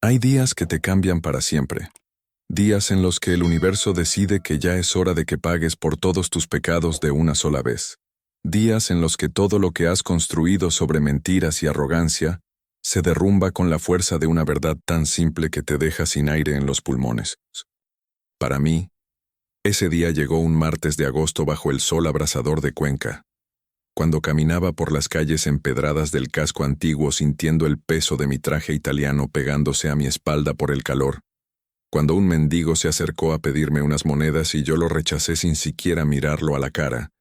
Hay días que te cambian para siempre. Días en los que el universo decide que ya es hora de que pagues por todos tus pecados de una sola vez. Días en los que todo lo que has construido sobre mentiras y arrogancia se derrumba con la fuerza de una verdad tan simple que te deja sin aire en los pulmones. Para mí, ese día llegó un martes de agosto bajo el sol abrasador de Cuenca, cuando caminaba por las calles empedradas del casco antiguo sintiendo el peso de mi traje italiano pegándose a mi espalda por el calor, cuando un mendigo se acercó a pedirme unas monedas y yo lo rechacé sin siquiera mirarlo a la cara,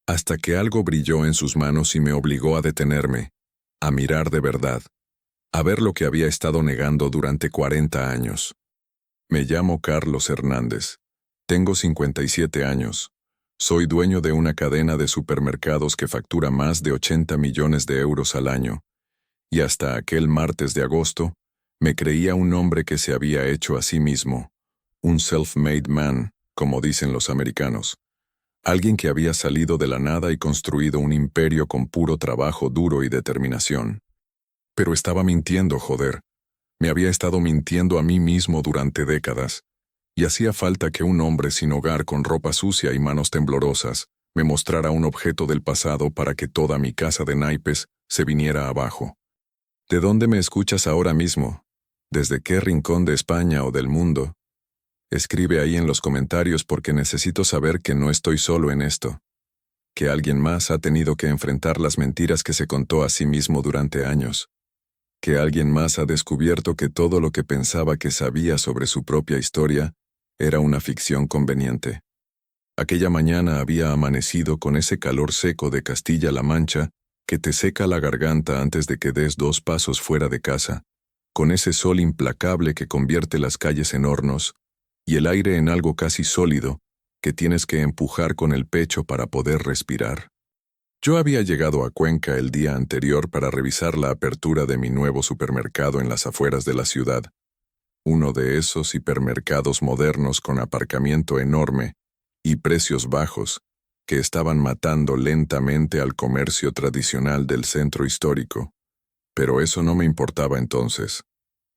hasta que algo brilló en sus manos y me obligó a detenerme, a mirar de verdad, a ver lo que había estado negando durante 40 años. Me llamo Carlos Hernández. Tengo 57 años. Soy dueño de una cadena de supermercados que factura más de 80 millones de euros al año. Y hasta aquel martes de agosto, me creía un hombre que se había hecho a sí mismo, un self-made man, como dicen los americanos. Alguien que había salido de la nada y construido un imperio con puro trabajo duro y determinación. Pero estaba mintiendo, joder. Me había estado mintiendo a mí mismo durante décadas. Y hacía falta que un hombre sin hogar con ropa sucia y manos temblorosas me mostrara un objeto del pasado para que toda mi casa de naipes se viniera abajo. ¿De dónde me escuchas ahora mismo? ¿Desde qué rincón de España o del mundo? Escribe ahí en los comentarios porque necesito saber que no estoy solo en esto. Que alguien más ha tenido que enfrentar las mentiras que se contó a sí mismo durante años. Que alguien más ha descubierto que todo lo que pensaba que sabía sobre su propia historia era una ficción conveniente. Aquella mañana había amanecido con ese calor seco de Castilla-La Mancha que te seca la garganta antes de que des 2 pasos fuera de casa, con ese sol implacable que convierte las calles en hornos y el aire en algo casi sólido que tienes que empujar con el pecho para poder respirar. Yo había llegado a Cuenca el día anterior para revisar la apertura de mi nuevo supermercado en las afueras de la ciudad. Uno de esos hipermercados modernos con aparcamiento enorme y precios bajos que estaban matando lentamente al comercio tradicional del centro histórico. Pero eso no me importaba entonces.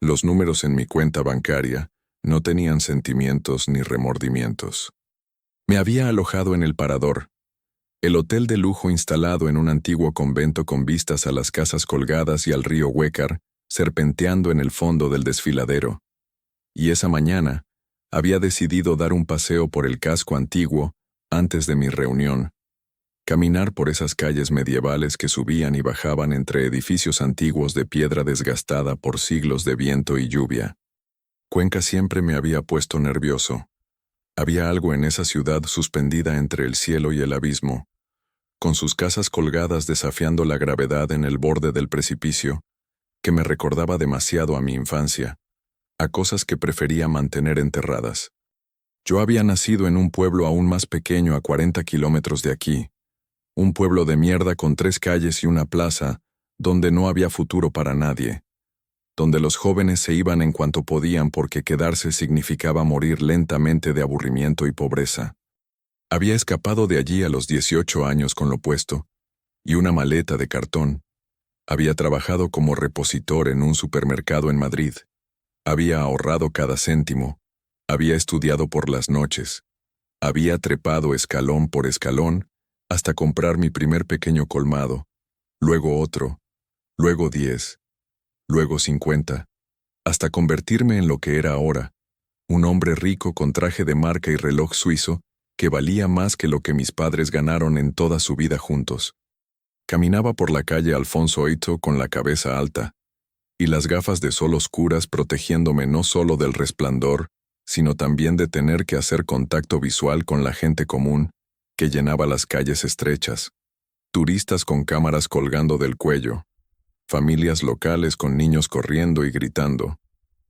Los números en mi cuenta bancaria no tenían sentimientos ni remordimientos. Me había alojado en El Parador, el hotel de lujo instalado en un antiguo convento con vistas a las casas colgadas y al río Huécar, serpenteando en el fondo del desfiladero. Y esa mañana había decidido dar un paseo por el casco antiguo antes de mi reunión, caminar por esas calles medievales que subían y bajaban entre edificios antiguos de piedra desgastada por siglos de viento y lluvia. Cuenca siempre me había puesto nervioso. Había algo en esa ciudad suspendida entre el cielo y el abismo, con sus casas colgadas desafiando la gravedad en el borde del precipicio, que me recordaba demasiado a mi infancia, a cosas que prefería mantener enterradas. Yo había nacido en un pueblo aún más pequeño a 40 kilómetros de aquí, un pueblo de mierda con 3 calles y una plaza, donde no había futuro para nadie, donde los jóvenes se iban en cuanto podían porque quedarse significaba morir lentamente de aburrimiento y pobreza. Había escapado de allí a los 18 años con lo puesto, y una maleta de cartón. Había trabajado como repositor en un supermercado en Madrid. Había ahorrado cada céntimo, había estudiado por las noches, había trepado escalón por escalón hasta comprar mi primer pequeño colmado, luego otro, luego 10, luego 50, hasta convertirme en lo que era ahora, un hombre rico con traje de marca y reloj suizo que valía más que lo que mis padres ganaron en toda su vida juntos. Caminaba por la calle Alfonso Oito con la cabeza alta, y las gafas de sol oscuras protegiéndome no solo del resplandor, sino también de tener que hacer contacto visual con la gente común, que llenaba las calles estrechas, turistas con cámaras colgando del cuello, familias locales con niños corriendo y gritando,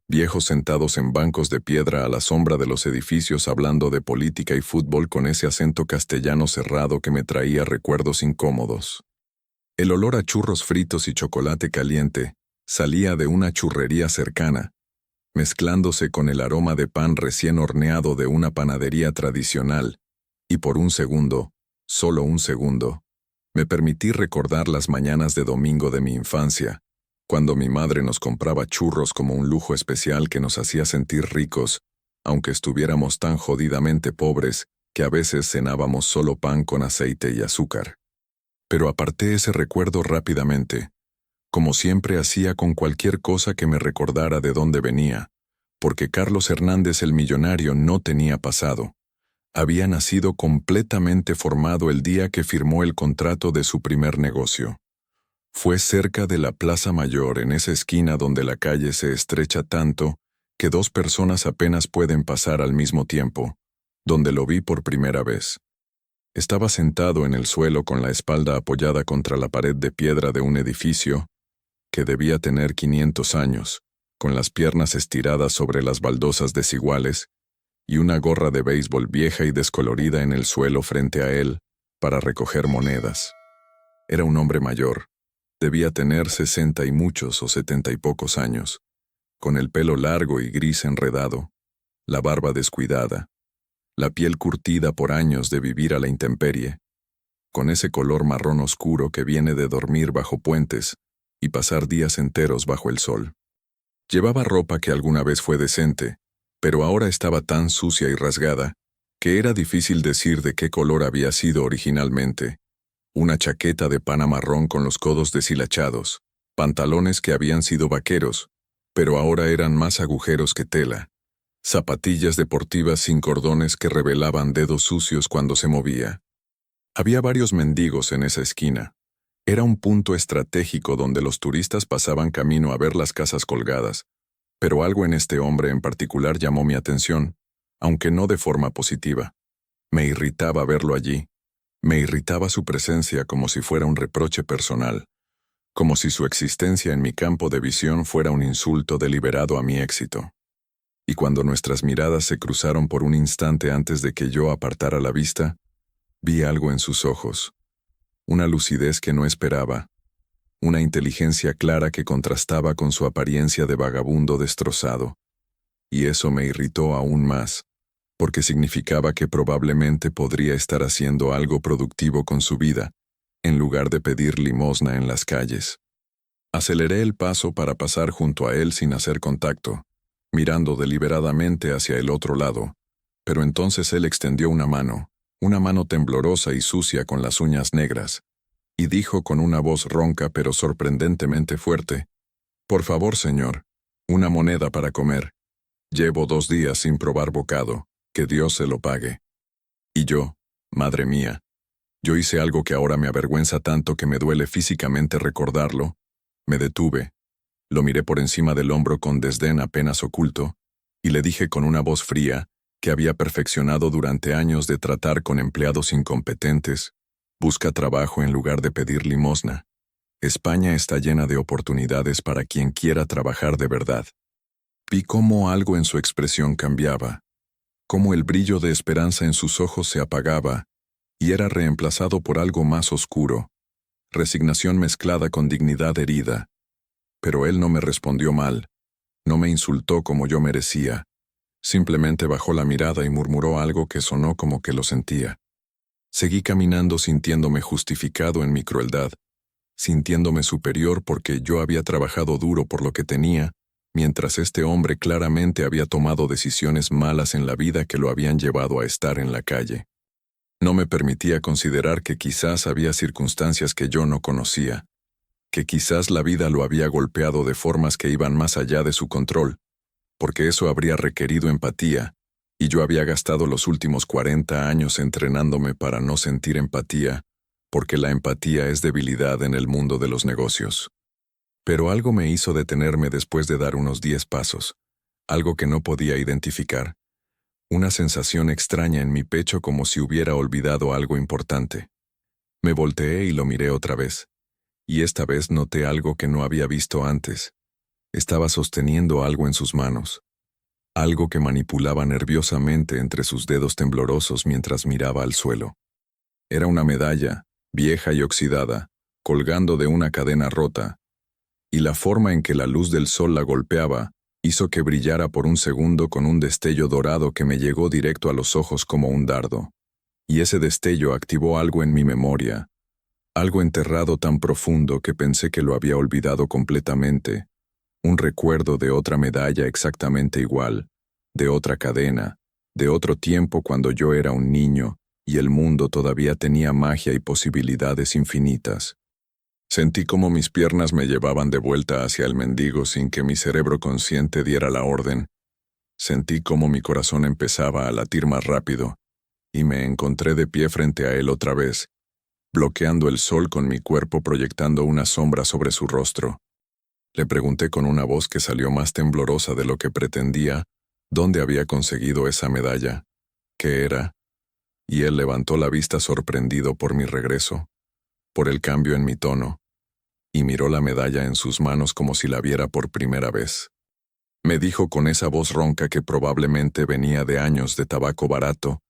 viejos sentados en bancos de piedra a la sombra de los edificios hablando de política y fútbol con ese acento castellano cerrado que me traía recuerdos incómodos. El olor a churros fritos y chocolate caliente salía de una churrería cercana, mezclándose con el aroma de pan recién horneado de una panadería tradicional, y por un segundo, solo un segundo, me permití recordar las mañanas de domingo de mi infancia, cuando mi madre nos compraba churros como un lujo especial que nos hacía sentir ricos, aunque estuviéramos tan jodidamente pobres que a veces cenábamos solo pan con aceite y azúcar. Pero aparté ese recuerdo rápidamente, como siempre hacía con cualquier cosa que me recordara de dónde venía, porque Carlos Hernández el millonario no tenía pasado. Había nacido completamente formado el día que firmó el contrato de su primer negocio. Fue cerca de la Plaza Mayor, en esa esquina donde la calle se estrecha tanto que dos personas apenas pueden pasar al mismo tiempo, donde lo vi por primera vez. Estaba sentado en el suelo con la espalda apoyada contra la pared de piedra de un edificio que debía tener 500 años, con las piernas estiradas sobre las baldosas desiguales y una gorra de béisbol vieja y descolorida en el suelo frente a él para recoger monedas. Era un hombre mayor. Debía tener 60 y muchos o 70 y pocos años, con el pelo largo y gris enredado, la barba descuidada, la piel curtida por años de vivir a la intemperie, con ese color marrón oscuro que viene de dormir bajo puentes y pasar días enteros bajo el sol. Llevaba ropa que alguna vez fue decente, pero ahora estaba tan sucia y rasgada que era difícil decir de qué color había sido originalmente. Una chaqueta de pana marrón con los codos deshilachados, pantalones que habían sido vaqueros, pero ahora eran más agujeros que tela, zapatillas deportivas sin cordones que revelaban dedos sucios cuando se movía. Había varios mendigos en esa esquina. Era un punto estratégico donde los turistas pasaban camino a ver las casas colgadas, pero algo en este hombre en particular llamó mi atención, aunque no de forma positiva. Me irritaba verlo allí. Me irritaba su presencia como si fuera un reproche personal, como si su existencia en mi campo de visión fuera un insulto deliberado a mi éxito. Y cuando nuestras miradas se cruzaron por un instante antes de que yo apartara la vista, vi algo en sus ojos, una lucidez que no esperaba, una inteligencia clara que contrastaba con su apariencia de vagabundo destrozado. Y eso me irritó aún más, porque significaba que probablemente podría estar haciendo algo productivo con su vida, en lugar de pedir limosna en las calles. Aceleré el paso para pasar junto a él sin hacer contacto, mirando deliberadamente hacia el otro lado, pero entonces él extendió una mano temblorosa y sucia con las uñas negras, y dijo con una voz ronca pero sorprendentemente fuerte: «Por favor, señor, una moneda para comer. Llevo 2 días sin probar bocado. Que Dios se lo pague». Y yo, madre mía, yo hice algo que ahora me avergüenza tanto que me duele físicamente recordarlo. Me detuve, lo miré por encima del hombro con desdén apenas oculto, y le dije con una voz fría, que había perfeccionado durante años de tratar con empleados incompetentes: «Busca trabajo en lugar de pedir limosna. España está llena de oportunidades para quien quiera trabajar de verdad». Vi cómo algo en su expresión cambiaba, cómo el brillo de esperanza en sus ojos se apagaba y era reemplazado por algo más oscuro, resignación mezclada con dignidad herida. Pero él no me respondió mal, no me insultó como yo merecía, simplemente bajó la mirada y murmuró algo que sonó como que lo sentía. Seguí caminando sintiéndome justificado en mi crueldad, sintiéndome superior porque yo había trabajado duro por lo que tenía, mientras este hombre claramente había tomado decisiones malas en la vida que lo habían llevado a estar en la calle. No me permitía considerar que quizás había circunstancias que yo no conocía, que quizás la vida lo había golpeado de formas que iban más allá de su control, porque eso habría requerido empatía, y yo había gastado los últimos 40 años entrenándome para no sentir empatía, porque la empatía es debilidad en el mundo de los negocios. Pero algo me hizo detenerme después de dar unos 10 pasos, algo que no podía identificar, una sensación extraña en mi pecho como si hubiera olvidado algo importante. Me volteé y lo miré otra vez, y esta vez noté algo que no había visto antes. Estaba sosteniendo algo en sus manos, algo que manipulaba nerviosamente entre sus dedos temblorosos mientras miraba al suelo. Era una medalla, vieja y oxidada, colgando de una cadena rota, y la forma en que la luz del sol la golpeaba hizo que brillara por un segundo con un destello dorado que me llegó directo a los ojos como un dardo. Y ese destello activó algo en mi memoria, Algo enterrado tan profundo que pensé que lo había olvidado completamente. Un recuerdo de otra medalla exactamente igual, de otra cadena, de otro tiempo cuando yo era un niño y el mundo todavía tenía magia y posibilidades infinitas. Sentí como mis piernas me llevaban de vuelta hacia el mendigo sin que mi cerebro consciente diera la orden. Sentí como mi corazón empezaba a latir más rápido, y me encontré de pie frente a él otra vez, bloqueando el sol con mi cuerpo proyectando una sombra sobre su rostro. Le pregunté con una voz que salió más temblorosa de lo que pretendía, dónde había conseguido esa medalla, qué era, y él levantó la vista sorprendido por mi regreso, por el cambio en mi tono, y miró la medalla en sus manos como si la viera por primera vez. Me dijo con esa voz ronca que probablemente venía de años de tabaco barato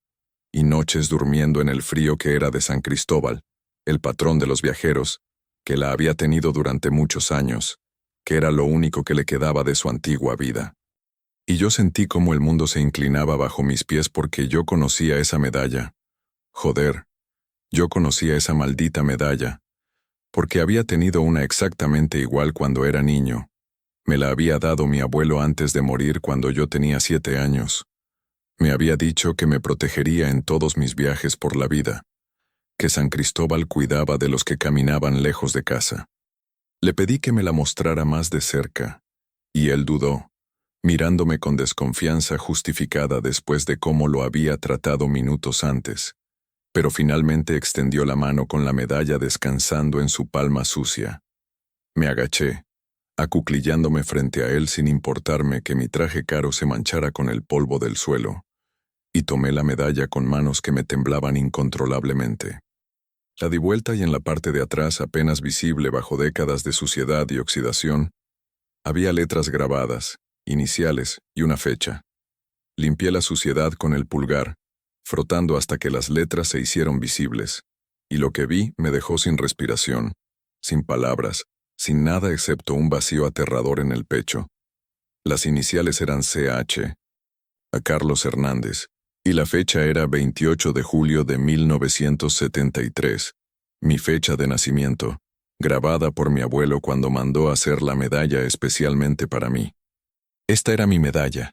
y noches durmiendo en el frío que era de San Cristóbal, el patrón de los viajeros, que la había tenido durante muchos años, que era lo único que le quedaba de su antigua vida. Y yo sentí como el mundo se inclinaba bajo mis pies porque yo conocía esa medalla. Joder, yo conocía esa maldita medalla, porque había tenido una exactamente igual cuando era niño. Me la había dado mi abuelo antes de morir cuando yo tenía 7 años. Me había dicho que me protegería en todos mis viajes por la vida, que San Cristóbal cuidaba de los que caminaban lejos de casa. Le pedí que me la mostrara más de cerca, y él dudó, mirándome con desconfianza justificada después de cómo lo había tratado minutos antes, pero finalmente extendió la mano con la medalla descansando en su palma sucia. Me agaché, acuclillándome frente a él sin importarme que mi traje caro se manchara con el polvo del suelo, y tomé la medalla con manos que me temblaban incontrolablemente. La di vuelta y en la parte de atrás, apenas visible bajo décadas de suciedad y oxidación, había letras grabadas, iniciales y una fecha. Limpié la suciedad con el pulgar, frotando hasta que las letras se hicieron visibles, y lo que vi me dejó sin respiración, sin palabras, sin nada excepto un vacío aterrador en el pecho. Las iniciales eran CH, a Carlos Hernández, y la fecha era 28 de julio de 1973, mi fecha de nacimiento, grabada por mi abuelo cuando mandó hacer la medalla especialmente para mí. Esta era mi medalla,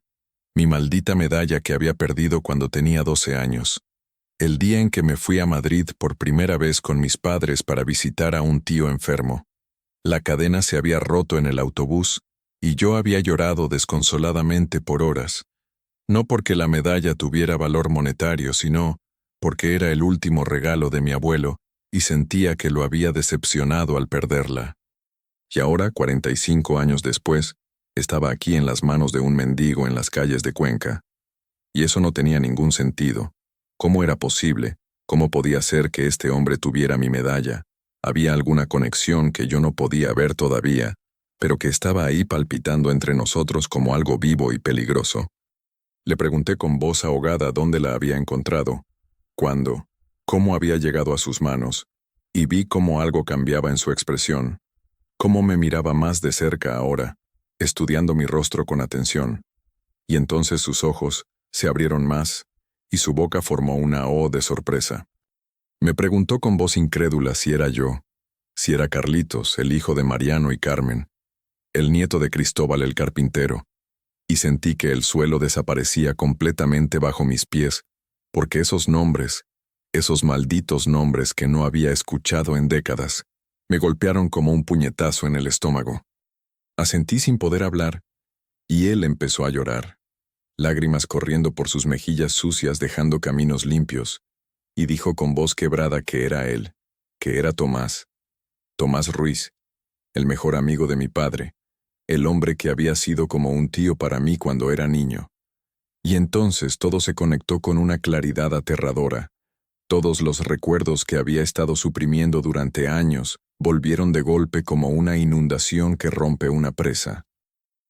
mi maldita medalla que había perdido cuando tenía 12 años, el día en que me fui a Madrid por primera vez con mis padres para visitar a un tío enfermo. La cadena se había roto en el autobús, y yo había llorado desconsoladamente por horas. No porque la medalla tuviera valor monetario, sino porque era el último regalo de mi abuelo, y sentía que lo había decepcionado al perderla. Y ahora, 45 años después, estaba aquí en las manos de un mendigo en las calles de Cuenca. Y eso no tenía ningún sentido. ¿Cómo era posible? ¿Cómo podía ser que este hombre tuviera mi medalla? Había alguna conexión que yo no podía ver todavía, pero que estaba ahí palpitando entre nosotros como algo vivo y peligroso. Le pregunté con voz ahogada dónde la había encontrado, cuándo, cómo había llegado a sus manos, y vi cómo algo cambiaba en su expresión, cómo me miraba más de cerca ahora, estudiando mi rostro con atención. Y entonces sus ojos se abrieron más, y su boca formó una O de sorpresa. Me preguntó con voz incrédula si era yo, si era Carlitos, el hijo de Mariano y Carmen, el nieto de Cristóbal el carpintero, y sentí que el suelo desaparecía completamente bajo mis pies, porque esos nombres, esos malditos nombres que no había escuchado en décadas, me golpearon como un puñetazo en el estómago. Asentí sin poder hablar, y él empezó a llorar, lágrimas corriendo por sus mejillas sucias dejando caminos limpios, y dijo con voz quebrada que era él, que era Tomás Ruiz, el mejor amigo de mi padre, el hombre que había sido como un tío para mí cuando era niño. Y entonces todo se conectó con una claridad aterradora. Todos los recuerdos que había estado suprimiendo durante años volvieron de golpe como una inundación que rompe una presa.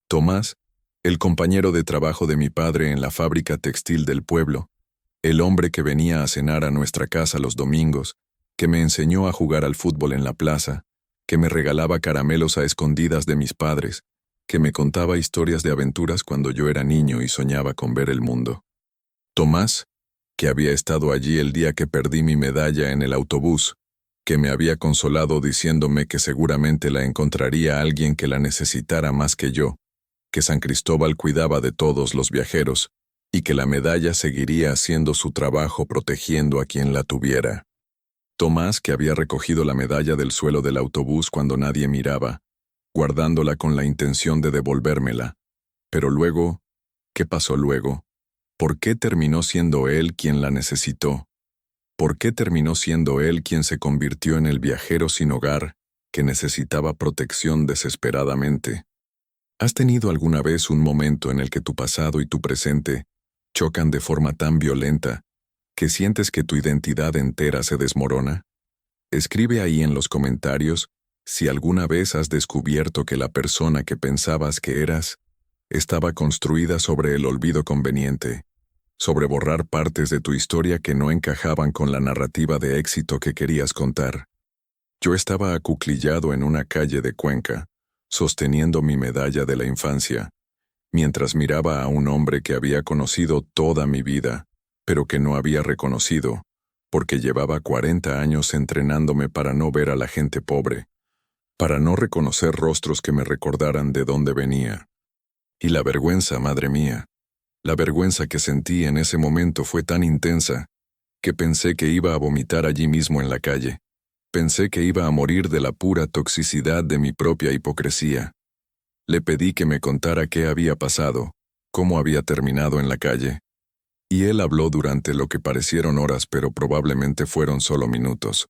Tomás, el compañero de trabajo de mi padre en la fábrica textil del pueblo, el hombre que venía a cenar a nuestra casa los domingos, que me enseñó a jugar al fútbol en la plaza, que me regalaba caramelos a escondidas de mis padres, que me contaba historias de aventuras cuando yo era niño y soñaba con ver el mundo. Tomás, que había estado allí el día que perdí mi medalla en el autobús, que me había consolado diciéndome que seguramente la encontraría alguien que la necesitara más que yo, que San Cristóbal cuidaba de todos los viajeros, y que la medalla seguiría haciendo su trabajo protegiendo a quien la tuviera. Tomás, que había recogido la medalla del suelo del autobús cuando nadie miraba, guardándola con la intención de devolvérmela. Pero luego, ¿qué pasó luego? ¿Por qué terminó siendo él quien la necesitó? ¿Por qué terminó siendo él quien se convirtió en el viajero sin hogar que necesitaba protección desesperadamente? ¿Has tenido alguna vez un momento en el que tu pasado y tu presente chocan de forma tan violenta que sientes que tu identidad entera se desmorona? Escribe ahí en los comentarios si alguna vez has descubierto que la persona que pensabas que eras estaba construida sobre el olvido conveniente, sobre borrar partes de tu historia que no encajaban con la narrativa de éxito que querías contar. Yo estaba acuclillado en una calle de Cuenca, sosteniendo mi medalla de la infancia, mientras miraba a un hombre que había conocido toda mi vida, pero que no había reconocido, porque llevaba 40 años entrenándome para no ver a la gente pobre, para no reconocer rostros que me recordaran de dónde venía. Y la vergüenza, madre mía, la vergüenza que sentí en ese momento fue tan intensa que pensé que iba a vomitar allí mismo en la calle. Pensé que iba a morir de la pura toxicidad de mi propia hipocresía. Le pedí que me contara qué había pasado, cómo había terminado en la calle. Y él habló durante lo que parecieron horas, pero probablemente fueron solo minutos,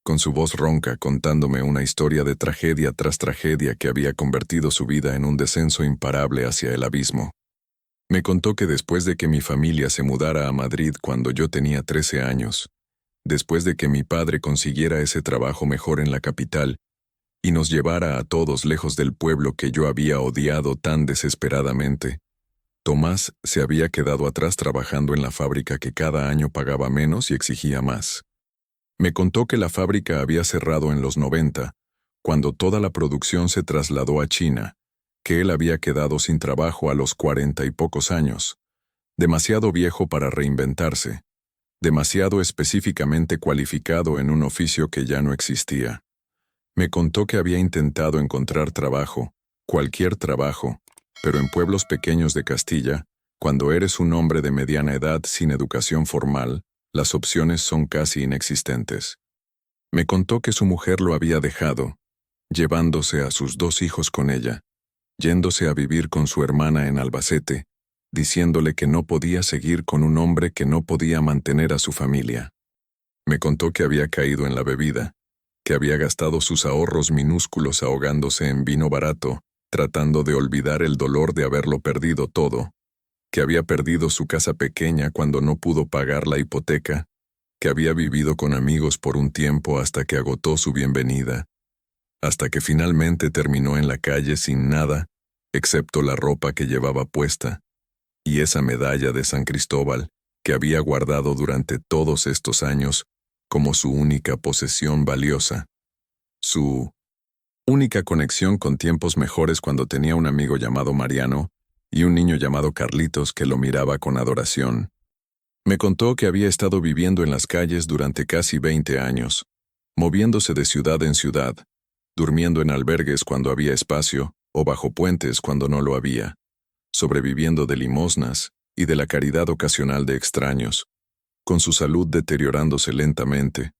con su voz ronca contándome una historia de tragedia tras tragedia que había convertido su vida en un descenso imparable hacia el abismo. Me contó que después de que mi familia se mudara a Madrid cuando yo tenía 13 años, después de que mi padre consiguiera ese trabajo mejor en la capital y nos llevara a todos lejos del pueblo que yo había odiado tan desesperadamente, Tomás se había quedado atrás trabajando en la fábrica que cada año pagaba menos y exigía más. Me contó que la fábrica había cerrado en los 90, cuando toda la producción se trasladó a China, que él había quedado sin trabajo a los 40 y pocos años, demasiado viejo para reinventarse, demasiado específicamente cualificado en un oficio que ya no existía. Me contó que había intentado encontrar trabajo, cualquier trabajo, pero en pueblos pequeños de Castilla, cuando eres un hombre de mediana edad sin educación formal, las opciones son casi inexistentes. Me contó que su mujer lo había dejado, llevándose a sus 2 hijos con ella, yéndose a vivir con su hermana en Albacete, diciéndole que no podía seguir con un hombre que no podía mantener a su familia. Me contó que había caído en la bebida, que había gastado sus ahorros minúsculos ahogándose en vino barato, tratando de olvidar el dolor de haberlo perdido todo, que había perdido su casa pequeña cuando no pudo pagar la hipoteca, que había vivido con amigos por un tiempo hasta que agotó su bienvenida, hasta que finalmente terminó en la calle sin nada, excepto la ropa que llevaba puesta, y esa medalla de San Cristóbal que había guardado durante todos estos años como su única posesión valiosa, su única conexión con tiempos mejores cuando tenía un amigo llamado Mariano y un niño llamado Carlitos que lo miraba con adoración. Me contó que había estado viviendo en las calles durante casi 20 años, moviéndose de ciudad en ciudad, durmiendo en albergues cuando había espacio o bajo puentes cuando no lo había, sobreviviendo de limosnas y de la caridad ocasional de extraños, con su salud deteriorándose lentamente,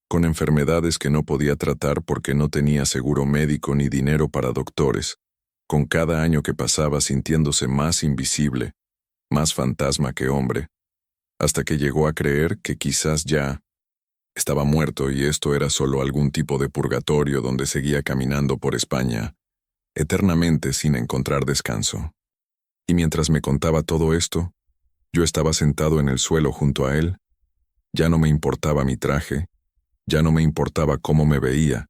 con enfermedades que no podía tratar porque no tenía seguro médico ni dinero para doctores, con cada año que pasaba sintiéndose más invisible, más fantasma que hombre, hasta que llegó a creer que quizás ya estaba muerto y esto era solo algún tipo de purgatorio donde seguía caminando por España, eternamente sin encontrar descanso. Y mientras me contaba todo esto, yo estaba sentado en el suelo junto a él. Ya no me importaba mi traje, ya no me importaba cómo me veía.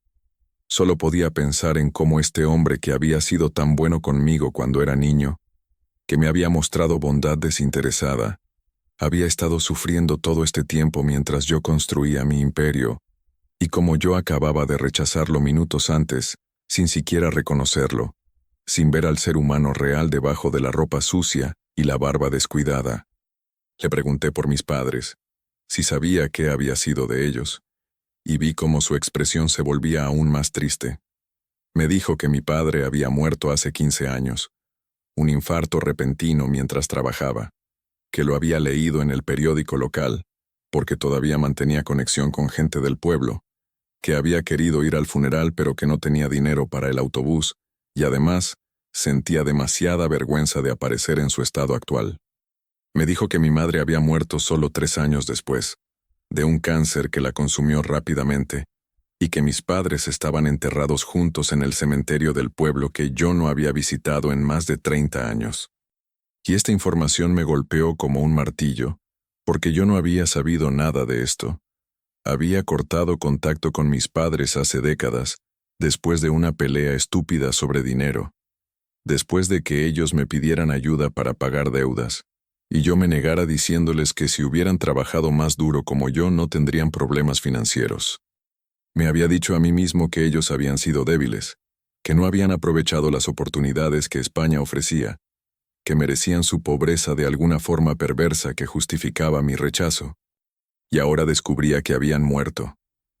Solo podía pensar en cómo este hombre que había sido tan bueno conmigo cuando era niño, que me había mostrado bondad desinteresada, había estado sufriendo todo este tiempo mientras yo construía mi imperio, y como yo acababa de rechazarlo minutos antes, sin siquiera reconocerlo, sin ver al ser humano real debajo de la ropa sucia y la barba descuidada. Le pregunté por mis padres, si sabía qué había sido de ellos, y vi cómo su expresión se volvía aún más triste. Me dijo que mi padre había muerto hace 15 años, un infarto repentino mientras trabajaba, que lo había leído en el periódico local, porque todavía mantenía conexión con gente del pueblo, que había querido ir al funeral pero que no tenía dinero para el autobús, y además sentía demasiada vergüenza de aparecer en su estado actual. Me dijo que mi madre había muerto solo 3 años después, de un cáncer que la consumió rápidamente, y que mis padres estaban enterrados juntos en el cementerio del pueblo que yo no había visitado en más de 30 años. Y esta información me golpeó como un martillo, porque yo no había sabido nada de esto. Había cortado contacto con mis padres hace décadas, después de una pelea estúpida sobre dinero, después de que ellos me pidieran ayuda para pagar deudas, y yo me negara diciéndoles que si hubieran trabajado más duro como yo no tendrían problemas financieros. Me había dicho a mí mismo que ellos habían sido débiles, que no habían aprovechado las oportunidades que España ofrecía, que merecían su pobreza de alguna forma perversa que justificaba mi rechazo. Y ahora descubría que habían muerto,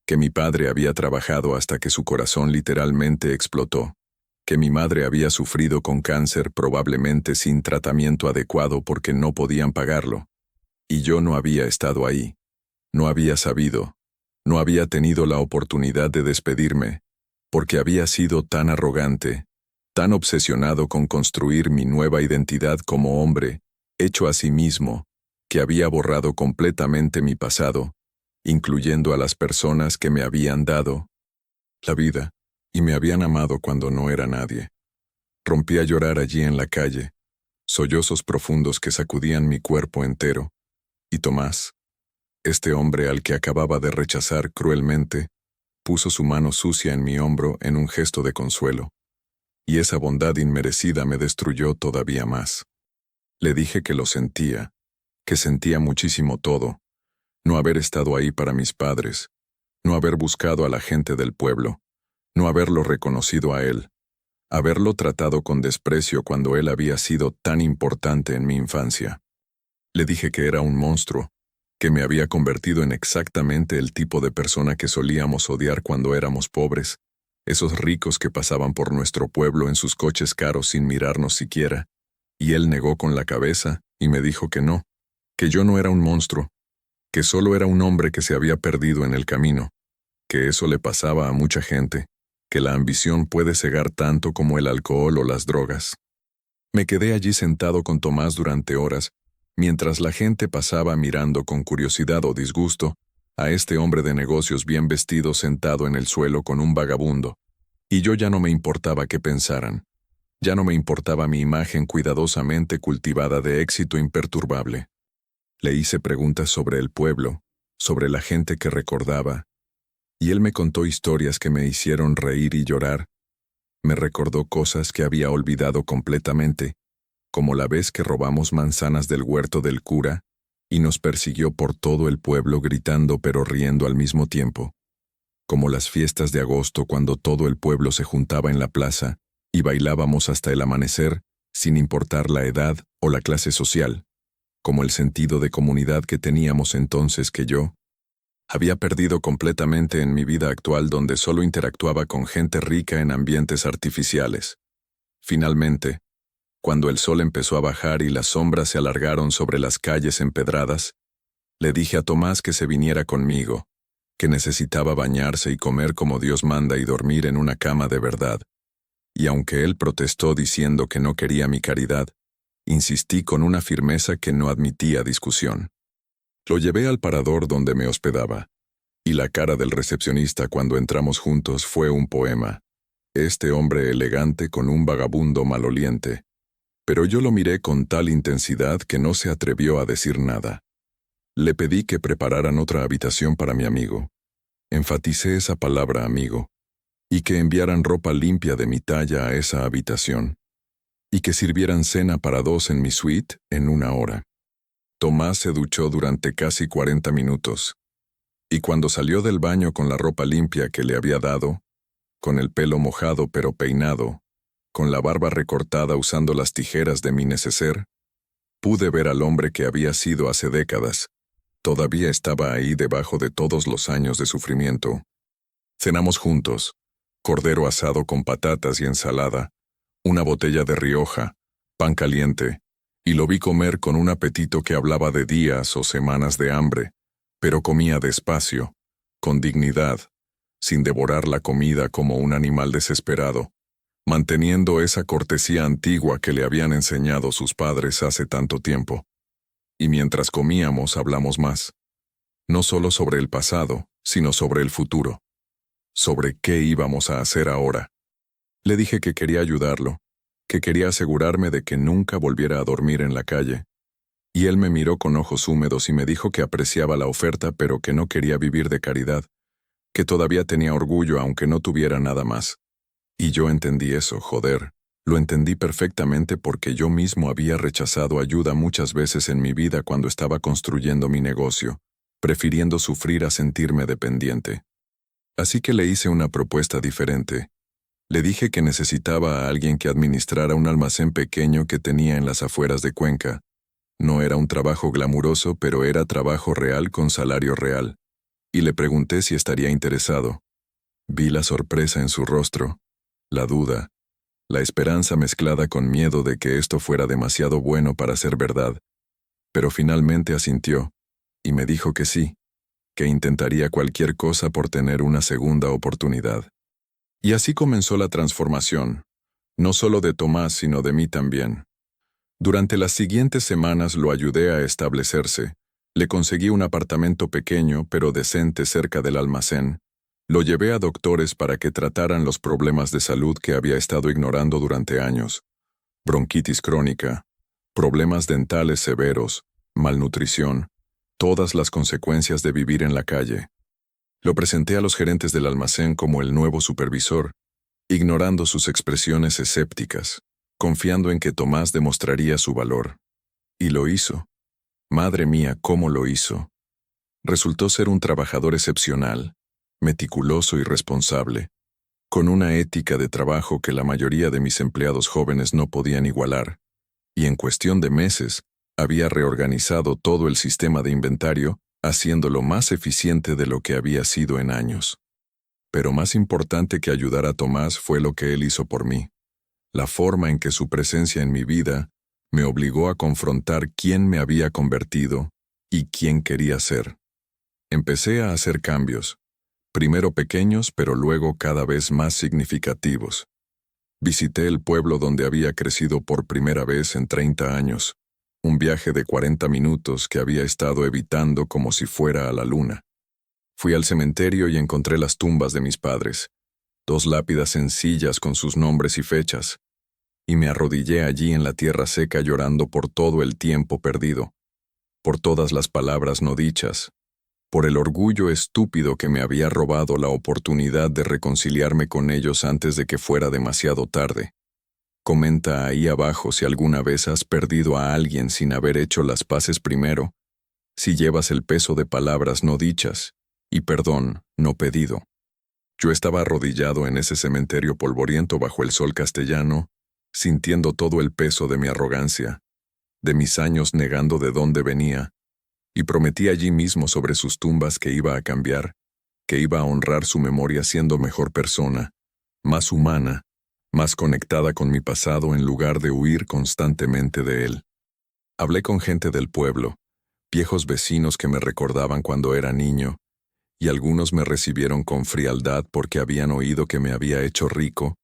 que mi padre había trabajado hasta que su corazón literalmente explotó, que mi madre había sufrido con cáncer probablemente sin tratamiento adecuado porque no podían pagarlo, y yo no había estado ahí, no había sabido, no había tenido la oportunidad de despedirme, porque había sido tan arrogante, tan obsesionado con construir mi nueva identidad como hombre, hecho a sí mismo, que había borrado completamente mi pasado, incluyendo a las personas que me habían dado la vida y me habían amado cuando no era nadie. Rompí a llorar allí en la calle, sollozos profundos que sacudían mi cuerpo entero, y Tomás, este hombre al que acababa de rechazar cruelmente, puso su mano sucia en mi hombro en un gesto de consuelo, y esa bondad inmerecida me destruyó todavía más. Le dije que lo sentía, que sentía muchísimo todo, no haber estado ahí para mis padres, no haber buscado a la gente del pueblo, no haberlo reconocido a él, haberlo tratado con desprecio cuando él había sido tan importante en mi infancia. Le dije que era un monstruo, que me había convertido en exactamente el tipo de persona que solíamos odiar cuando éramos pobres, esos ricos que pasaban por nuestro pueblo en sus coches caros sin mirarnos siquiera, y él negó con la cabeza y me dijo que no, que yo no era un monstruo, que solo era un hombre que se había perdido en el camino, que eso le pasaba a mucha gente, que la ambición puede cegar tanto como el alcohol o las drogas. Me quedé allí sentado con Tomás durante horas, mientras la gente pasaba mirando con curiosidad o disgusto a este hombre de negocios bien vestido sentado en el suelo con un vagabundo, y yo ya no me importaba qué pensaran. Ya no me importaba mi imagen cuidadosamente cultivada de éxito imperturbable. Le hice preguntas sobre el pueblo, sobre la gente que recordaba, y él me contó historias que me hicieron reír y llorar. Me recordó cosas que había olvidado completamente, como la vez que robamos manzanas del huerto del cura, y nos persiguió por todo el pueblo gritando pero riendo al mismo tiempo, como las fiestas de agosto cuando todo el pueblo se juntaba en la plaza, y bailábamos hasta el amanecer, sin importar la edad o la clase social, como el sentido de comunidad que teníamos entonces que yo había perdido completamente en mi vida actual donde solo interactuaba con gente rica en ambientes artificiales. Finalmente, cuando el sol empezó a bajar y las sombras se alargaron sobre las calles empedradas, le dije a Tomás que se viniera conmigo, que necesitaba bañarse y comer como Dios manda y dormir en una cama de verdad. Y aunque él protestó diciendo que no quería mi caridad, insistí con una firmeza que no admitía discusión. Lo llevé al parador donde me hospedaba, y la cara del recepcionista cuando entramos juntos fue un poema. Este hombre elegante con un vagabundo maloliente. Pero yo lo miré con tal intensidad que no se atrevió a decir nada. Le pedí que prepararan otra habitación para mi amigo. Enfaticé esa palabra amigo. Y que enviaran ropa limpia de mi talla a esa habitación. Y que sirvieran cena para 2 en mi suite en 1 hora. Tomás se duchó durante casi 40 minutos. Y cuando salió del baño con la ropa limpia que le había dado, con el pelo mojado pero peinado, con la barba recortada usando las tijeras de mi neceser, pude ver al hombre que había sido hace décadas, Todavía estaba ahí debajo de todos los años de sufrimiento. Cenamos juntos, cordero asado con patatas y ensalada, una botella de Rioja, pan caliente, y lo vi comer con un apetito que hablaba de días o semanas de hambre, pero comía despacio, con dignidad, sin devorar la comida como un animal desesperado, manteniendo esa cortesía antigua que le habían enseñado sus padres hace tanto tiempo. Y mientras comíamos hablamos más, no solo sobre el pasado, sino sobre el futuro, sobre qué íbamos a hacer ahora. Le dije que quería ayudarlo, que quería asegurarme de que nunca volviera a dormir en la calle. Y él me miró con ojos húmedos y me dijo que apreciaba la oferta pero que no quería vivir de caridad, que todavía tenía orgullo aunque no tuviera nada más. Y yo entendí eso, joder. Lo entendí perfectamente porque yo mismo había rechazado ayuda muchas veces en mi vida cuando estaba construyendo mi negocio, prefiriendo sufrir a sentirme dependiente. Así que le hice una propuesta diferente. Le dije que necesitaba a alguien que administrara un almacén pequeño que tenía en las afueras de Cuenca. No era un trabajo glamuroso, pero era trabajo real con salario real. Y le pregunté si estaría interesado. Vi la sorpresa en su rostro, la duda, la esperanza mezclada con miedo de que esto fuera demasiado bueno para ser verdad. Pero finalmente asintió, y me dijo que sí, que intentaría cualquier cosa por tener una segunda oportunidad. Y así comenzó la transformación, no solo de Tomás, sino de mí también. Durante las siguientes semanas lo ayudé a establecerse. Le conseguí un apartamento pequeño pero decente cerca del almacén. Lo llevé a doctores para que trataran los problemas de salud que había estado ignorando durante años. Bronquitis crónica, problemas dentales severos, malnutrición, todas las consecuencias de vivir en la calle. Lo presenté a los gerentes del almacén como el nuevo supervisor, ignorando sus expresiones escépticas, confiando en que Tomás demostraría su valor. Y lo hizo. Madre mía, cómo lo hizo. Resultó ser un trabajador excepcional, meticuloso y responsable, con una ética de trabajo que la mayoría de mis empleados jóvenes no podían igualar, y en cuestión de meses, había reorganizado todo el sistema de inventario, haciéndolo más eficiente de lo que había sido en años. Pero más importante que ayudar a Tomás fue lo que él hizo por mí. La forma en que su presencia en mi vida me obligó a confrontar quién me había convertido y quién quería ser. Empecé a hacer cambios, primero pequeños pero luego cada vez más significativos. Visité el pueblo donde había crecido por primera vez en 30 años, un viaje de 40 minutos que había estado evitando como si fuera a la luna. Fui al cementerio y encontré las tumbas de mis padres, 2 lápidas sencillas con sus nombres y fechas, y me arrodillé allí en la tierra seca llorando por todo el tiempo perdido, por todas las palabras no dichas, por el orgullo estúpido que me había robado la oportunidad de reconciliarme con ellos antes de que fuera demasiado tarde. Comenta ahí abajo si alguna vez has perdido a alguien sin haber hecho las paces primero, si llevas el peso de palabras no dichas y perdón no pedido. Yo estaba arrodillado en ese cementerio polvoriento bajo el sol castellano, sintiendo todo el peso de mi arrogancia, de mis años negando de dónde venía, y prometí allí mismo sobre sus tumbas que iba a cambiar, que iba a honrar su memoria siendo mejor persona, más humana, más conectada con mi pasado en lugar de huir constantemente de él. Hablé con gente del pueblo, viejos vecinos que me recordaban cuando era niño, y algunos me recibieron con frialdad porque habían oído que me había hecho rico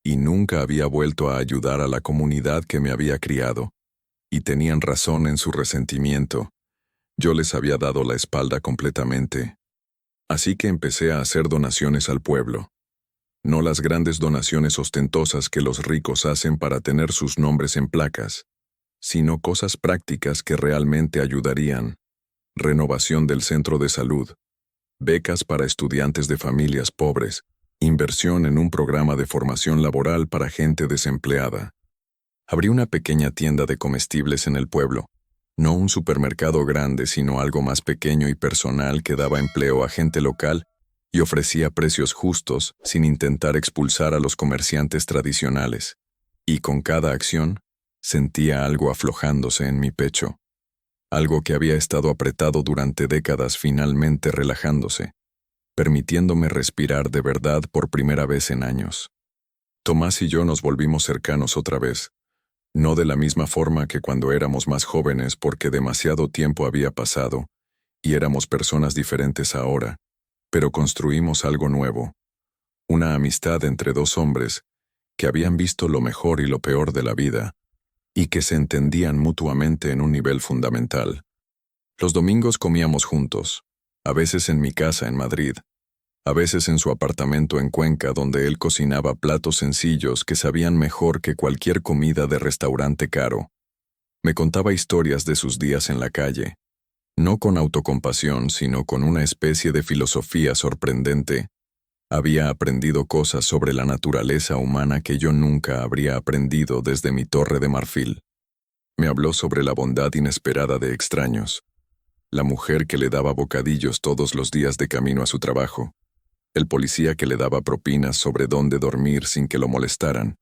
y nunca había vuelto a ayudar a la comunidad que me había criado, y tenían razón en su resentimiento. Yo les había dado la espalda completamente. Así que empecé a hacer donaciones al pueblo. No las grandes donaciones ostentosas que los ricos hacen para tener sus nombres en placas, sino cosas prácticas que realmente ayudarían. Renovación del centro de salud, becas para estudiantes de familias pobres, inversión en un programa de formación laboral para gente desempleada. Abrí una pequeña tienda de comestibles en el pueblo, no un supermercado grande, sino algo más pequeño y personal que daba empleo a gente local y ofrecía precios justos sin intentar expulsar a los comerciantes tradicionales. Y con cada acción, sentía algo aflojándose en mi pecho. Algo que había estado apretado durante décadas finalmente relajándose, permitiéndome respirar de verdad por primera vez en años. Tomás y yo nos volvimos cercanos otra vez, no de la misma forma que cuando éramos más jóvenes porque demasiado tiempo había pasado, y éramos personas diferentes ahora, pero construimos algo nuevo, una amistad entre dos hombres que habían visto lo mejor y lo peor de la vida, y que se entendían mutuamente en un nivel fundamental. Los domingos comíamos juntos, a veces en mi casa en Madrid, a veces en su apartamento en Cuenca donde él cocinaba platos sencillos que sabían mejor que cualquier comida de restaurante caro. Me contaba historias de sus días en la calle, no con autocompasión sino con una especie de filosofía sorprendente. Había aprendido cosas sobre la naturaleza humana que yo nunca habría aprendido desde mi torre de marfil. Me habló sobre la bondad inesperada de extraños, la mujer que le daba bocadillos todos los días de camino a su trabajo, el policía que le daba propinas sobre dónde dormir sin que lo molestaran,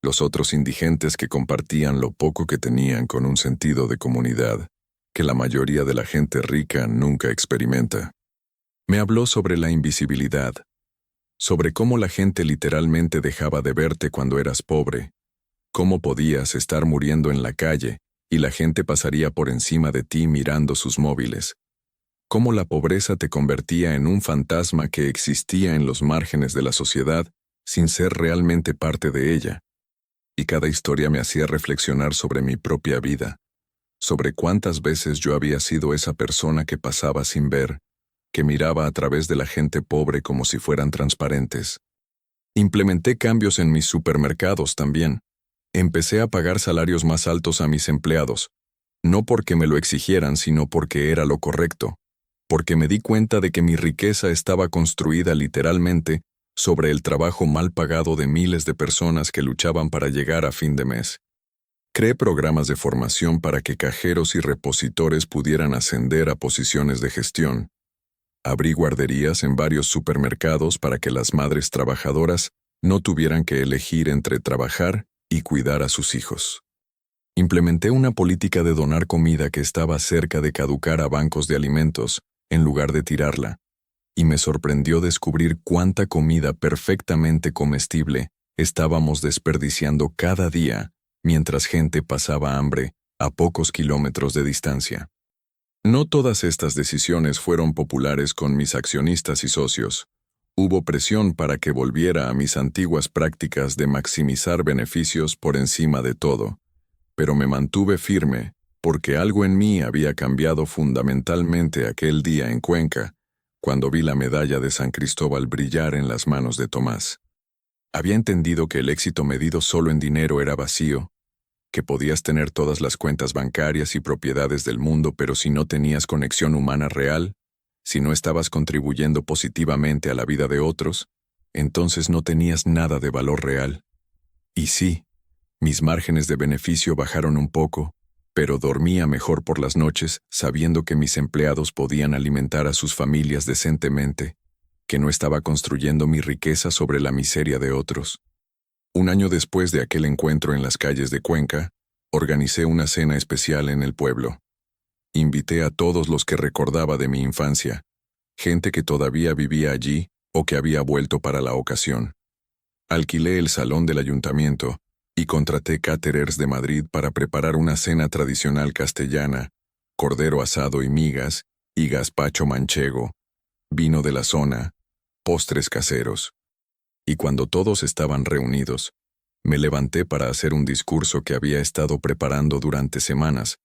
los otros indigentes que compartían lo poco que tenían con un sentido de comunidad que la mayoría de la gente rica nunca experimenta. Me habló sobre la invisibilidad, sobre cómo la gente literalmente dejaba de verte cuando eras pobre, cómo podías estar muriendo en la calle y la gente pasaría por encima de ti mirando sus móviles, cómo la pobreza te convertía en un fantasma que existía en los márgenes de la sociedad sin ser realmente parte de ella. Y cada historia me hacía reflexionar sobre mi propia vida, sobre cuántas veces yo había sido esa persona que pasaba sin ver, que miraba a través de la gente pobre como si fueran transparentes. Implementé cambios en mis supermercados también. Empecé a pagar salarios más altos a mis empleados, no porque me lo exigieran, sino porque era lo correcto, porque me di cuenta de que mi riqueza estaba construida literalmente sobre el trabajo mal pagado de miles de personas que luchaban para llegar a fin de mes. Creé programas de formación para que cajeros y repositores pudieran ascender a posiciones de gestión. Abrí guarderías en varios supermercados para que las madres trabajadoras no tuvieran que elegir entre trabajar y cuidar a sus hijos. Implementé una política de donar comida que estaba cerca de caducar a bancos de alimentos, en lugar de tirarla, y me sorprendió descubrir cuánta comida perfectamente comestible estábamos desperdiciando cada día mientras gente pasaba hambre a pocos kilómetros de distancia. No todas estas decisiones fueron populares con mis accionistas y socios. Hubo presión para que volviera a mis antiguas prácticas de maximizar beneficios por encima de todo, pero me mantuve firme porque algo en mí había cambiado fundamentalmente aquel día en Cuenca, cuando vi la medalla de San Cristóbal brillar en las manos de Tomás. Había entendido que el éxito medido solo en dinero era vacío, que podías tener todas las cuentas bancarias y propiedades del mundo, pero si no tenías conexión humana real, si no estabas contribuyendo positivamente a la vida de otros, entonces no tenías nada de valor real. Y sí, mis márgenes de beneficio bajaron un poco, pero dormía mejor por las noches sabiendo que mis empleados podían alimentar a sus familias decentemente, que no estaba construyendo mi riqueza sobre la miseria de otros. Un año después de aquel encuentro en las calles de Cuenca, organicé una cena especial en el pueblo. Invité a todos los que recordaba de mi infancia, gente que todavía vivía allí o que había vuelto para la ocasión. Alquilé el salón del ayuntamiento y contraté caterers de Madrid para preparar una cena tradicional castellana, cordero asado y migas, y gazpacho manchego, vino de la zona, postres caseros. Y cuando todos estaban reunidos, me levanté para hacer un discurso que había estado preparando durante semanas,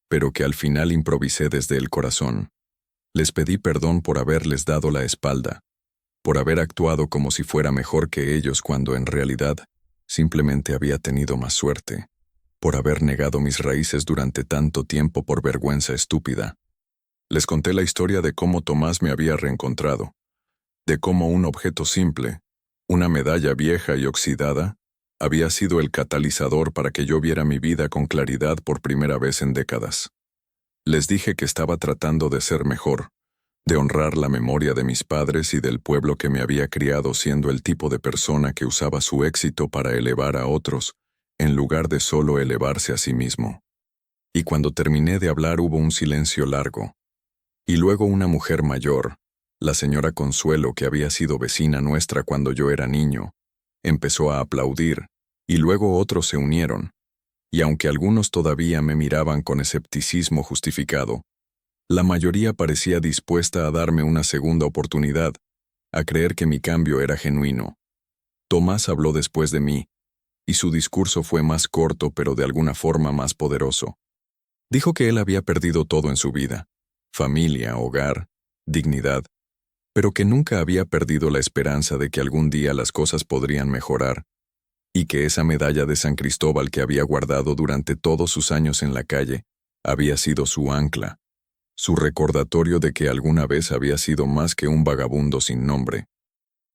pero que al final improvisé desde el corazón. Les pedí perdón por haberles dado la espalda, por haber actuado como si fuera mejor que ellos cuando en realidad simplemente había tenido más suerte, por haber negado mis raíces durante tanto tiempo por vergüenza estúpida. Les conté la historia de cómo Tomás me había reencontrado, de cómo un objeto simple, una medalla vieja y oxidada, había sido el catalizador para que yo viera mi vida con claridad por primera vez en décadas. Les dije que estaba tratando de ser mejor, de honrar la memoria de mis padres y del pueblo que me había criado siendo el tipo de persona que usaba su éxito para elevar a otros, en lugar de solo elevarse a sí mismo. Y cuando terminé de hablar hubo un silencio largo. Y luego una mujer mayor, la señora Consuelo, que había sido vecina nuestra cuando yo era niño, empezó a aplaudir, y luego otros se unieron. Y aunque algunos todavía me miraban con escepticismo justificado, la mayoría parecía dispuesta a darme una segunda oportunidad, a creer que mi cambio era genuino. Tomás habló después de mí, y su discurso fue más corto pero de alguna forma más poderoso. Dijo que él había perdido todo en su vida, familia, hogar, dignidad, pero que nunca había perdido la esperanza de que algún día las cosas podrían mejorar, y que esa medalla de San Cristóbal que había guardado durante todos sus años en la calle había sido su ancla, su recordatorio de que alguna vez había sido más que un vagabundo sin nombre.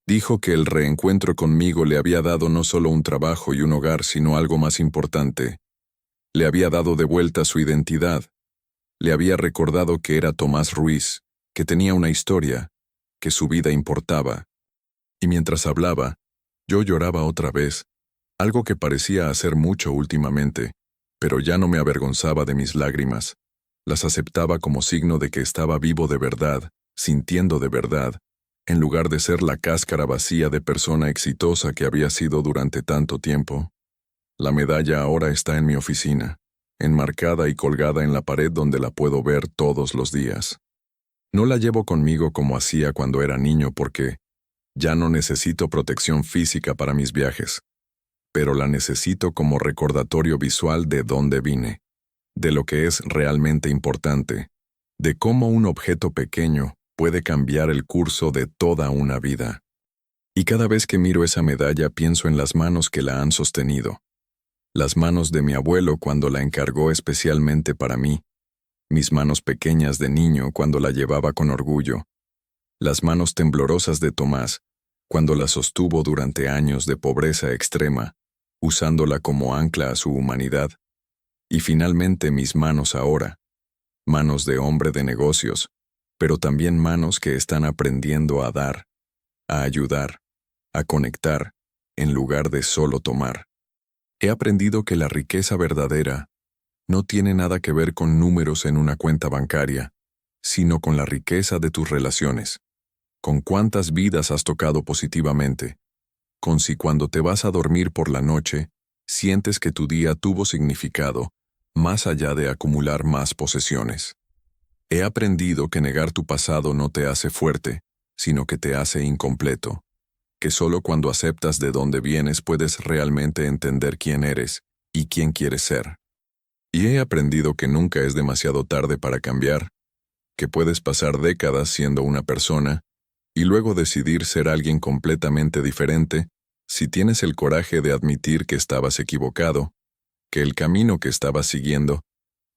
Dijo que el reencuentro conmigo le había dado no solo un trabajo y un hogar, sino algo más importante. Le había dado de vuelta su identidad. Le había recordado que era Tomás Ruiz, que tenía una historia, que su vida importaba. Y mientras hablaba, yo lloraba otra vez, algo que parecía hacer mucho últimamente, pero ya no me avergonzaba de mis lágrimas. Las aceptaba como signo de que estaba vivo de verdad, sintiendo de verdad, en lugar de ser la cáscara vacía de persona exitosa que había sido durante tanto tiempo. La medalla ahora está en mi oficina, enmarcada y colgada en la pared donde la puedo ver todos los días. No la llevo conmigo como hacía cuando era niño porque ya no necesito protección física para mis viajes, pero la necesito como recordatorio visual de dónde vine, de lo que es realmente importante, de cómo un objeto pequeño puede cambiar el curso de toda una vida. Y cada vez que miro esa medalla pienso en las manos que la han sostenido, las manos de mi abuelo cuando la encargó especialmente para mí, mis manos pequeñas de niño cuando la llevaba con orgullo, las manos temblorosas de Tomás cuando la sostuvo durante años de pobreza extrema, usándola como ancla a su humanidad, y finalmente mis manos ahora, manos de hombre de negocios, pero también manos que están aprendiendo a dar, a ayudar, a conectar, en lugar de solo tomar. He aprendido que la riqueza verdadera no tiene nada que ver con números en una cuenta bancaria, sino con la riqueza de tus relaciones, con cuántas vidas has tocado positivamente, con si cuando te vas a dormir por la noche, sientes que tu día tuvo significado, más allá de acumular más posesiones. He aprendido que negar tu pasado no te hace fuerte, sino que te hace incompleto, que solo cuando aceptas de dónde vienes puedes realmente entender quién eres y quién quieres ser. Y he aprendido que nunca es demasiado tarde para cambiar, que puedes pasar décadas siendo una persona y luego decidir ser alguien completamente diferente si tienes el coraje de admitir que estabas equivocado, que el camino que estabas siguiendo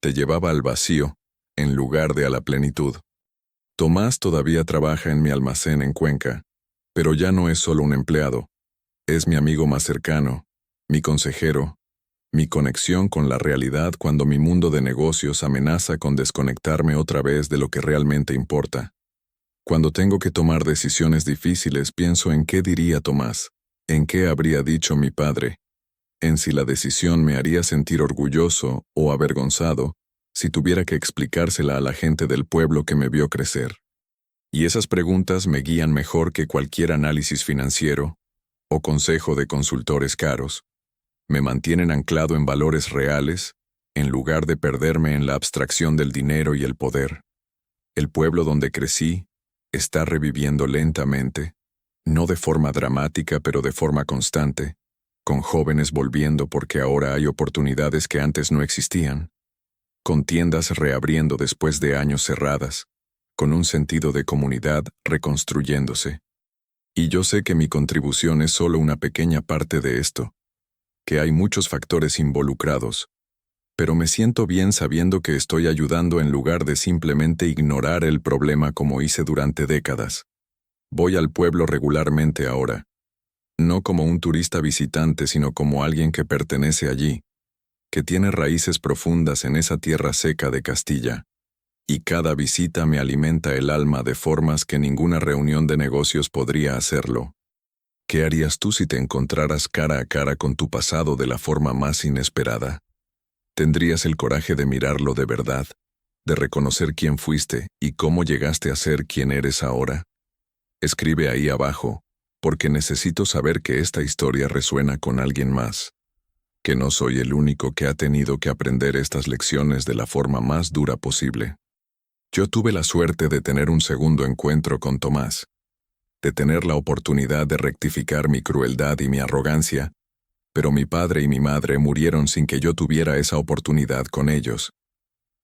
te llevaba al vacío en lugar de a la plenitud. Tomás todavía trabaja en mi almacén en Cuenca, pero ya no es solo un empleado, es mi amigo más cercano, mi consejero, mi conexión con la realidad cuando mi mundo de negocios amenaza con desconectarme otra vez de lo que realmente importa. Cuando tengo que tomar decisiones difíciles pienso en qué diría Tomás, en qué habría dicho mi padre, en si la decisión me haría sentir orgulloso o avergonzado si tuviera que explicársela a la gente del pueblo que me vio crecer. Y esas preguntas me guían mejor que cualquier análisis financiero o consejo de consultores caros. Me mantienen anclado en valores reales, en lugar de perderme en la abstracción del dinero y el poder. El pueblo donde crecí está reviviendo lentamente, no de forma dramática pero de forma constante, con jóvenes volviendo porque ahora hay oportunidades que antes no existían, con tiendas reabriendo después de años cerradas, con un sentido de comunidad reconstruyéndose. Y yo sé que mi contribución es solo una pequeña parte de esto, que hay muchos factores involucrados, pero me siento bien sabiendo que estoy ayudando en lugar de simplemente ignorar el problema como hice durante décadas. Voy al pueblo regularmente ahora, no como un turista visitante, sino como alguien que pertenece allí, que tiene raíces profundas en esa tierra seca de Castilla. Y cada visita me alimenta el alma de formas que ninguna reunión de negocios podría hacerlo. ¿Qué harías tú si te encontraras cara a cara con tu pasado de la forma más inesperada? ¿Tendrías el coraje de mirarlo de verdad, de reconocer quién fuiste y cómo llegaste a ser quien eres ahora? Escribe ahí abajo, porque necesito saber que esta historia resuena con alguien más, que no soy el único que ha tenido que aprender estas lecciones de la forma más dura posible. Yo tuve la suerte de tener un segundo encuentro con Tomás, de tener la oportunidad de rectificar mi crueldad y mi arrogancia, pero mi padre y mi madre murieron sin que yo tuviera esa oportunidad con ellos.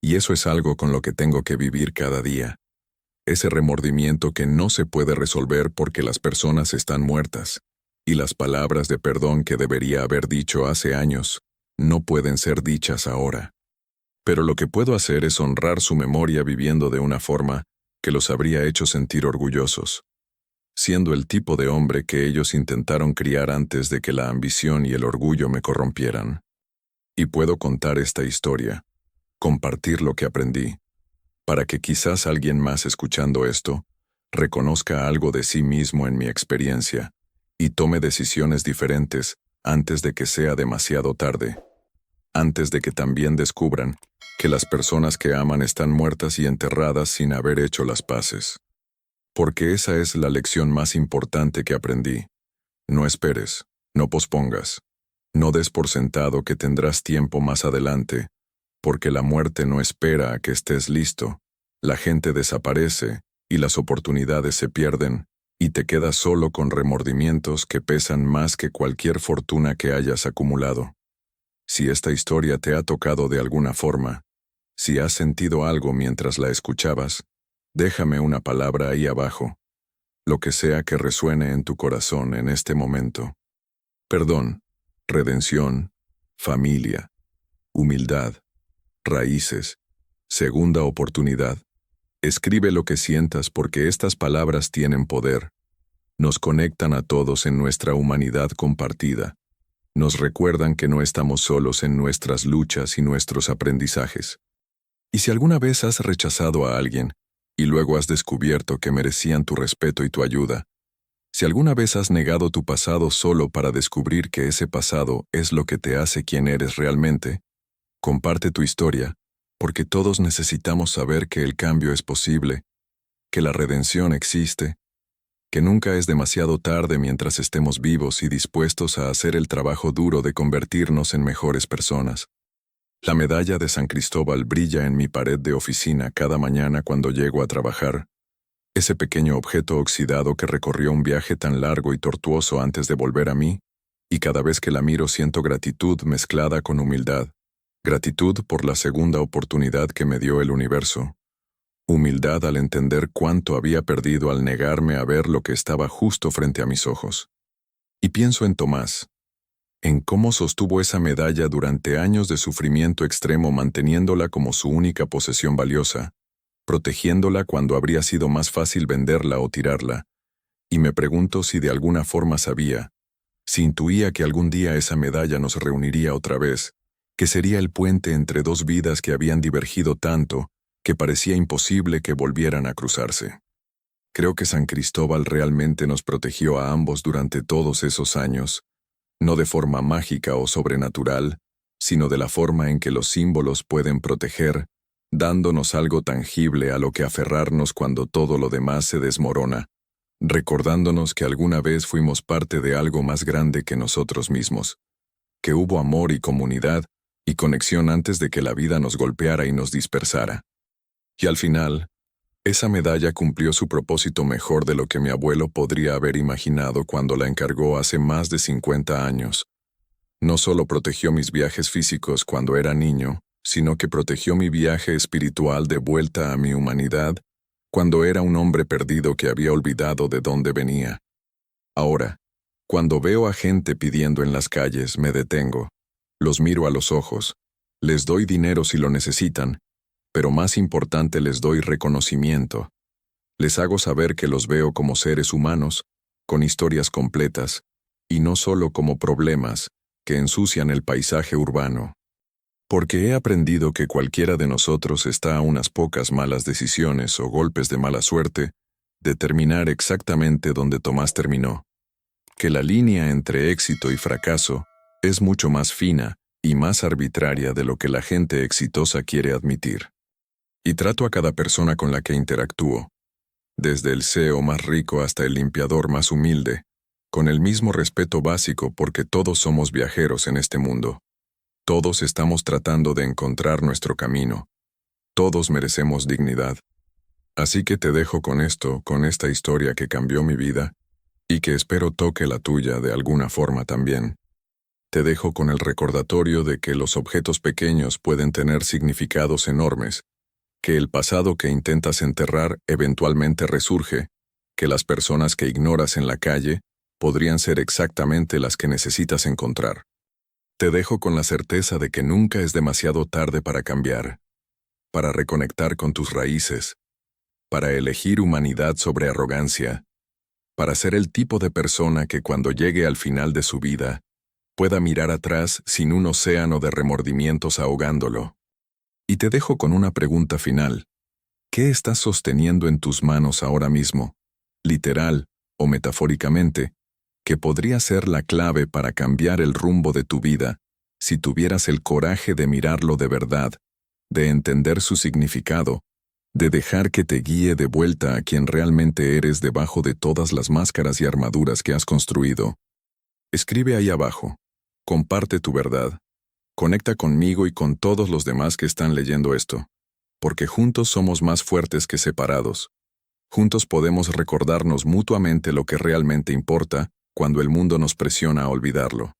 Y eso es algo con lo que tengo que vivir cada día. Ese remordimiento que no se puede resolver porque las personas están muertas, y las palabras de perdón que debería haber dicho hace años, no pueden ser dichas ahora. Pero lo que puedo hacer es honrar su memoria viviendo de una forma que los habría hecho sentir orgullosos, siendo el tipo de hombre que ellos intentaron criar antes de que la ambición y el orgullo me corrompieran. Y puedo contar esta historia, compartir lo que aprendí, para que quizás alguien más escuchando esto reconozca algo de sí mismo en mi experiencia y tome decisiones diferentes antes de que sea demasiado tarde, antes de que también descubran que las personas que aman están muertas y enterradas sin haber hecho las paces. Porque esa es la lección más importante que aprendí. No esperes, no pospongas, no des por sentado que tendrás tiempo más adelante, porque la muerte no espera a que estés listo. La gente desaparece y las oportunidades se pierden, y te quedas solo con remordimientos que pesan más que cualquier fortuna que hayas acumulado. Si esta historia te ha tocado de alguna forma, si has sentido algo mientras la escuchabas, déjame una palabra ahí abajo, lo que sea que resuene en tu corazón en este momento. Perdón, redención, familia, humildad, raíces, segunda oportunidad. Escribe lo que sientas porque estas palabras tienen poder. Nos conectan a todos en nuestra humanidad compartida. Nos recuerdan que no estamos solos en nuestras luchas y nuestros aprendizajes. Y si alguna vez has rechazado a alguien, y luego has descubierto que merecían tu respeto y tu ayuda, si alguna vez has negado tu pasado solo para descubrir que ese pasado es lo que te hace quien eres realmente, comparte tu historia, porque todos necesitamos saber que el cambio es posible, que la redención existe, que nunca es demasiado tarde mientras estemos vivos y dispuestos a hacer el trabajo duro de convertirnos en mejores personas. La medalla de San Cristóbal brilla en mi pared de oficina cada mañana cuando llego a trabajar. Ese pequeño objeto oxidado que recorrió un viaje tan largo y tortuoso antes de volver a mí, y cada vez que la miro siento gratitud mezclada con humildad. Gratitud por la segunda oportunidad que me dio el universo. Humildad al entender cuánto había perdido al negarme a ver lo que estaba justo frente a mis ojos. Y pienso en Tomás, en cómo sostuvo esa medalla durante años de sufrimiento extremo manteniéndola como su única posesión valiosa, protegiéndola cuando habría sido más fácil venderla o tirarla, y me pregunto si de alguna forma sabía, si intuía que algún día esa medalla nos reuniría otra vez, que sería el puente entre dos vidas que habían divergido tanto que parecía imposible que volvieran a cruzarse. Creo que San Cristóbal realmente nos protegió a ambos durante todos esos años, no de forma mágica o sobrenatural, sino de la forma en que los símbolos pueden proteger, dándonos algo tangible a lo que aferrarnos cuando todo lo demás se desmorona, recordándonos que alguna vez fuimos parte de algo más grande que nosotros mismos, que hubo amor y comunidad y conexión antes de que la vida nos golpeara y nos dispersara. Y al final, esa medalla cumplió su propósito mejor de lo que mi abuelo podría haber imaginado cuando la encargó hace más de 50 años. No solo protegió mis viajes físicos cuando era niño, sino que protegió mi viaje espiritual de vuelta a mi humanidad cuando era un hombre perdido que había olvidado de dónde venía. Ahora, cuando veo a gente pidiendo en las calles, me detengo, los miro a los ojos, les doy dinero si lo necesitan, pero más importante les doy reconocimiento. Les hago saber que los veo como seres humanos, con historias completas, y no solo como problemas que ensucian el paisaje urbano. Porque he aprendido que cualquiera de nosotros está a unas pocas malas decisiones o golpes de mala suerte de terminar exactamente donde Tomás terminó. Que la línea entre éxito y fracaso es mucho más fina y más arbitraria de lo que la gente exitosa quiere admitir. Y trato a cada persona con la que interactúo, desde el CEO más rico hasta el limpiador más humilde, con el mismo respeto básico porque todos somos viajeros en este mundo. Todos estamos tratando de encontrar nuestro camino. Todos merecemos dignidad. Así que te dejo con esto, con esta historia que cambió mi vida, y que espero toque la tuya de alguna forma también. Te dejo con el recordatorio de que los objetos pequeños pueden tener significados enormes, que el pasado que intentas enterrar eventualmente resurge, que las personas que ignoras en la calle podrían ser exactamente las que necesitas encontrar. Te dejo con la certeza de que nunca es demasiado tarde para cambiar, para reconectar con tus raíces, para elegir humanidad sobre arrogancia, para ser el tipo de persona que cuando llegue al final de su vida, pueda mirar atrás sin un océano de remordimientos ahogándolo. Y te dejo con una pregunta final. ¿Qué estás sosteniendo en tus manos ahora mismo, literal o metafóricamente, que podría ser la clave para cambiar el rumbo de tu vida si tuvieras el coraje de mirarlo de verdad, de entender su significado, de dejar que te guíe de vuelta a quien realmente eres debajo de todas las máscaras y armaduras que has construido? Escribe ahí abajo. Comparte tu verdad. Conecta conmigo y con todos los demás que están leyendo esto, porque juntos somos más fuertes que separados. Juntos podemos recordarnos mutuamente lo que realmente importa cuando el mundo nos presiona a olvidarlo.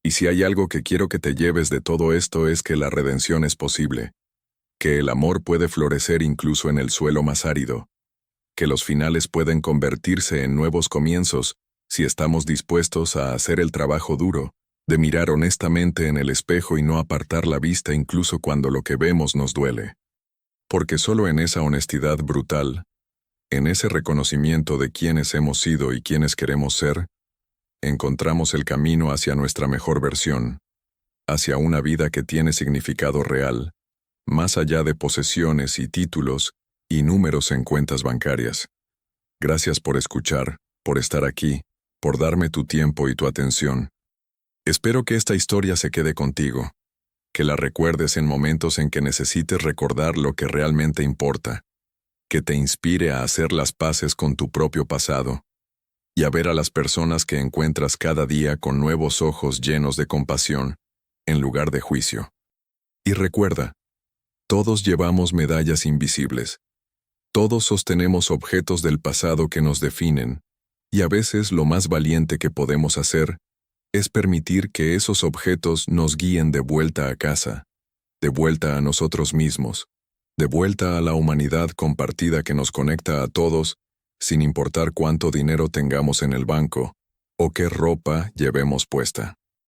Y si hay algo que quiero que te lleves de todo esto es que la redención es posible, que el amor puede florecer incluso en el suelo más árido, que los finales pueden convertirse en nuevos comienzos si estamos dispuestos a hacer el trabajo duro, de mirar honestamente en el espejo y no apartar la vista incluso cuando lo que vemos nos duele. Porque solo en esa honestidad brutal, en ese reconocimiento de quiénes hemos sido y quiénes queremos ser, encontramos el camino hacia nuestra mejor versión, hacia una vida que tiene significado real, más allá de posesiones y títulos y números en cuentas bancarias. Gracias por escuchar, por estar aquí, por darme tu tiempo y tu atención. Espero que esta historia se quede contigo, que la recuerdes en momentos en que necesites recordar lo que realmente importa, que te inspire a hacer las paces con tu propio pasado y a ver a las personas que encuentras cada día con nuevos ojos llenos de compasión, en lugar de juicio. Y recuerda, todos llevamos medallas invisibles. Todos sostenemos objetos del pasado que nos definen, y a veces lo más valiente que podemos hacer es permitir que esos objetos nos guíen de vuelta a casa, de vuelta a nosotros mismos, de vuelta a la humanidad compartida que nos conecta a todos, sin importar cuánto dinero tengamos en el banco o qué ropa llevemos puesta.